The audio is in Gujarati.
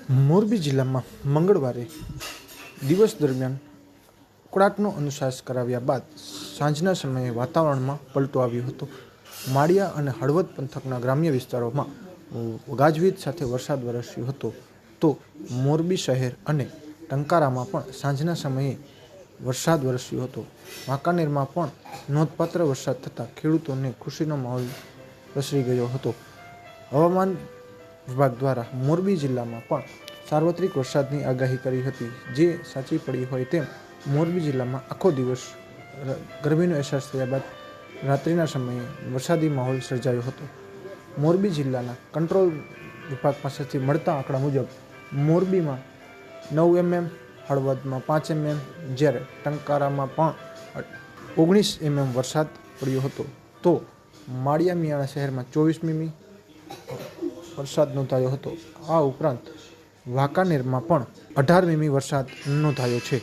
મોરબી જિલ્લામાં મંગળવારે દિવસ દરમિયાન ઉકળાટનો અનુસાસ કરાવ્યા બાદ સાંજના સમયે વાતાવરણમાં પલટો આવ્યો હતો. માળિયા અને હળવદ પંથકના ગ્રામ્ય વિસ્તારોમાં ગાજવીજ સાથે વરસાદ વરસ્યો હતો. તો મોરબી શહેર અને ટંકારામાં પણ સાંજના સમયે વરસાદ વરસ્યો હતો. વાંકાનેરમાં પણ નોંધપાત્ર વરસાદ થતાં ખેડૂતોને ખુશીનો માહોલ પ્રસરી ગયો હતો. હવામાન વિભાગ દ્વારા મોરબી જિલ્લામાં પણ સાર્વત્રિક વરસાદની આગાહી કરી હતી, જે સાચી પડી હોય તેમ મોરબી જિલ્લામાં આખો દિવસ ગરમીનો અહેસાસ થયા બાદ રાત્રિના સમયે વરસાદી માહોલ સર્જાયો હતો. મોરબી જિલ્લાના કંટ્રોલ વિભાગ પાસેથી મળતા આંકડા મુજબ મોરબીમાં 9 mm, હળવદમાં 5 mm, જ્યારે ટંકારામાં પણ 19 mm વરસાદ પડ્યો હતો. તો માળિયા મિયાણા શહેરમાં 24 mm વરસાદ નોંધાયો હતો. આ ઉપરાંત વાંકાનેરમાં પણ 18 mm વરસાદ નોંધાયો છે.